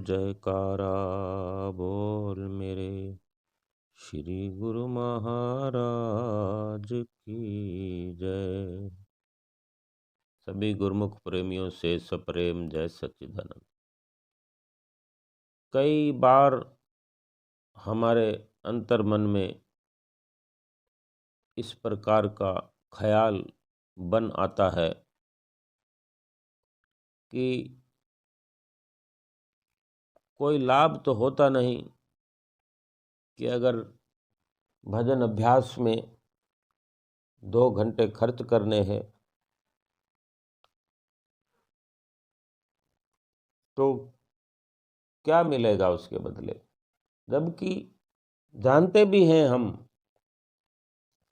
जयकारा बोल मेरे श्री गुरु महाराज की जय। सभी गुरुमुख प्रेमियों से सप्रेम जय सच्चिदानंद। कई बार हमारे अंतर्मन में इस प्रकार का ख्याल बन आता है कि कोई लाभ तो होता नहीं कि अगर भजन अभ्यास में 2 घंटे खर्च करने हैं तो क्या मिलेगा उसके बदले। जबकि जानते भी हैं हम,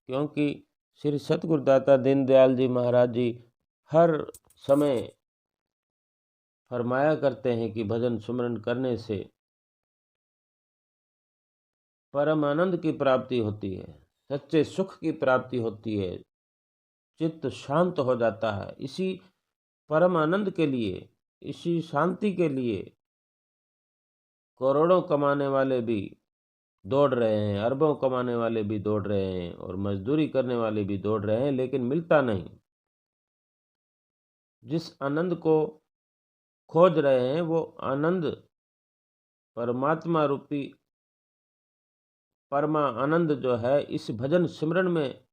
क्योंकि श्री सतगुरुदाता दीनदयाल जी महाराज जी हर समय फरमाया करते हैं कि भजन सुमरन करने से परम आनंद की प्राप्ति होती है, सच्चे सुख की प्राप्ति होती है, चित्त शांत हो जाता है। इसी परम आनंद के लिए, इसी शांति के लिए करोड़ों कमाने वाले भी दौड़ रहे हैं, अरबों कमाने वाले भी दौड़ रहे हैं और मजदूरी करने वाले भी दौड़ रहे हैं, लेकिन मिलता नहीं। जिस आनंद को खोज रहे हैं वो आनंद परमात्मा रूपी परमा आनंद जो है इस भजन सिमरन में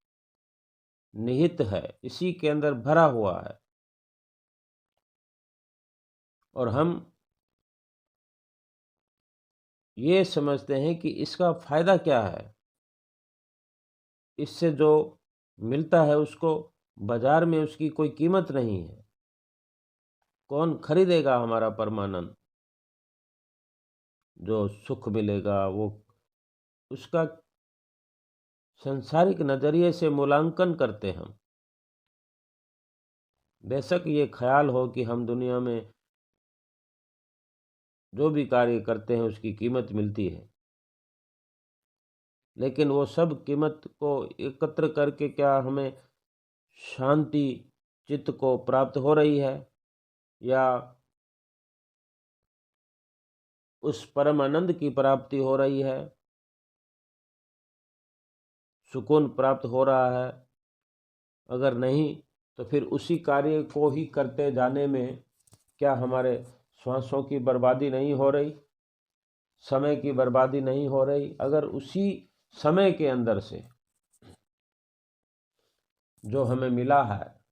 निहित है, इसी के अंदर भरा हुआ है। और हम ये समझते हैं कि इसका फायदा क्या है, इससे जो मिलता है उसको बाजार में उसकी कोई कीमत नहीं है। कौन खरीदेगा हमारा परमानंद? जो सुख मिलेगा वो उसका संसारिक नजरिए से मूल्यांकन करते हम। बेशक ये ख्याल हो कि हम दुनिया में जो भी कार्य करते हैं उसकी कीमत मिलती है, लेकिन वो सब कीमत को एकत्र करके क्या हमें शांति चित्त को प्राप्त हो रही है, या उस परम आनंद की प्राप्ति हो रही है, सुकून प्राप्त हो रहा है? अगर नहीं तो फिर उसी कार्य को ही करते जाने में क्या हमारे श्वासों की बर्बादी नहीं हो रही, समय की बर्बादी नहीं हो रही? अगर उसी समय के अंदर से जो हमें मिला है,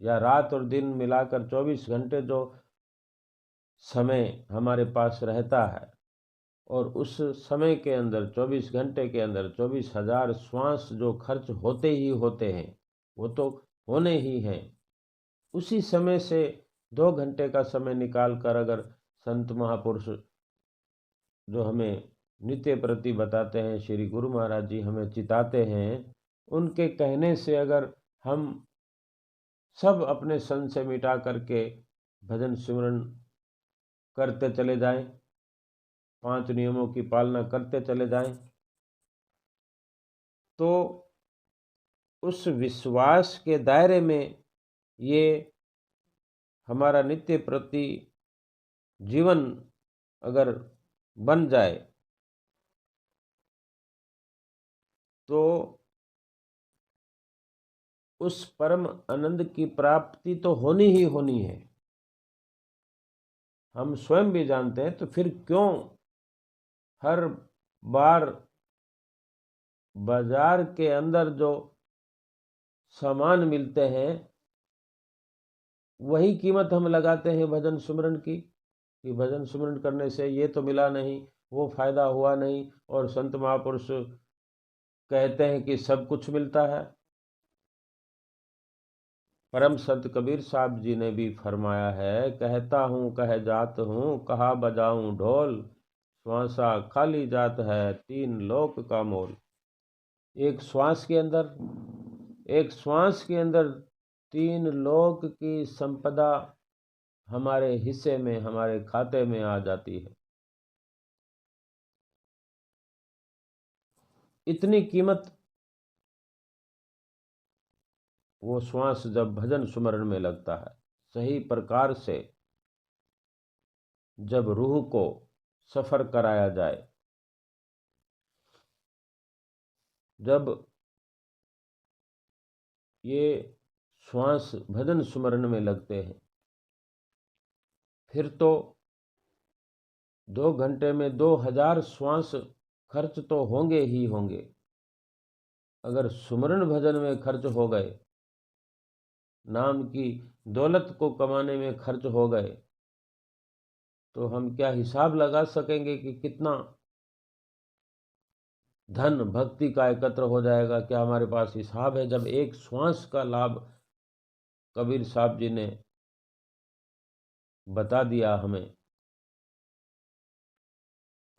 या रात और दिन मिलाकर 24 घंटे जो समय हमारे पास रहता है, और उस समय के अंदर 24 घंटे के अंदर 24,000 श्वास जो खर्च होते ही होते हैं, वो तो होने ही हैं। उसी समय से 2 घंटे का समय निकाल कर अगर संत महापुरुष जो हमें नित्य प्रति बताते हैं, श्री गुरु महाराज जी हमें चिताते हैं, उनके कहने से अगर हम सब अपने संग से मिटा करके भजन सिमरन करते चले जाएं, 5 नियमों की पालना करते चले जाएं, तो उस विश्वास के दायरे में ये हमारा नित्य प्रति जीवन अगर बन जाए तो उस परम आनंद की प्राप्ति तो होनी ही होनी है। हम स्वयं भी जानते हैं, तो फिर क्यों हर बार बाजार के अंदर जो सामान मिलते हैं वही कीमत हम लगाते हैं भजन सुमरन की, कि भजन सुमरन करने से ये तो मिला नहीं, वो फायदा हुआ नहीं, और संत महापुरुष कहते हैं कि सब कुछ मिलता है। परम संत कबीर साहब जी ने भी फरमाया है, कहता हूँ कह जात हूँ, कहा बजाऊं ढोल, श्वासा खाली जात है, 3 लोक का मोल। एक श्वास के अंदर, एक श्वास के अंदर 3 लोक की संपदा हमारे हिस्से में, हमारे खाते में आ जाती है। इतनी कीमत वो श्वास जब भजन सुमरन में लगता है, सही प्रकार से जब रूह को सफ़र कराया जाए, जब ये श्वास भजन सुमरन में लगते हैं, फिर तो 2 घंटे में 2000 श्वास खर्च तो होंगे ही होंगे। अगर सुमरन भजन में खर्च हो गए, नाम की दौलत को कमाने में खर्च हो गए, तो हम क्या हिसाब लगा सकेंगे कि कितना धन भक्ति का एकत्र हो जाएगा? क्या हमारे पास हिसाब है? जब एक श्वास का लाभ कबीर साहब जी ने बता दिया हमें,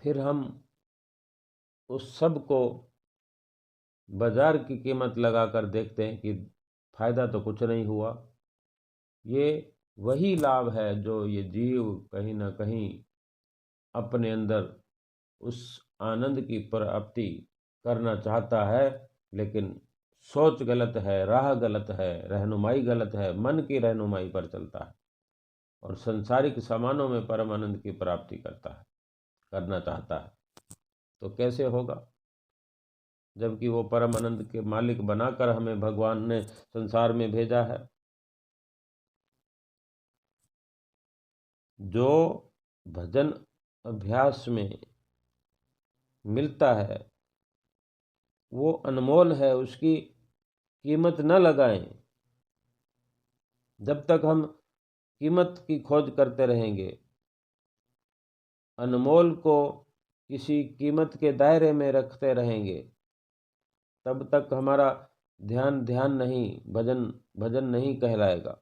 फिर हम उस सब को बाजार की कीमत लगाकर देखते हैं कि फायदा तो कुछ नहीं हुआ। ये वही लाभ है जो ये जीव कहीं ना कहीं अपने अंदर उस आनंद की प्राप्ति करना चाहता है, लेकिन सोच गलत है, राह गलत है, रहनुमाई गलत है, मन की रहनुमाई पर चलता है और संसारिक सामानों में परम आनंद की प्राप्ति करना चाहता है। तो कैसे होगा, जबकि वो परम आनंद के मालिक बनाकर हमें भगवान ने संसार में भेजा है। जो भजन अभ्यास में मिलता है वो अनमोल है, उसकी कीमत न लगाएं। जब तक हम कीमत की खोज करते रहेंगे, अनमोल को किसी कीमत के दायरे में रखते रहेंगे, तब तक हमारा ध्यान नहीं, भजन भजन नहीं कहलाएगा।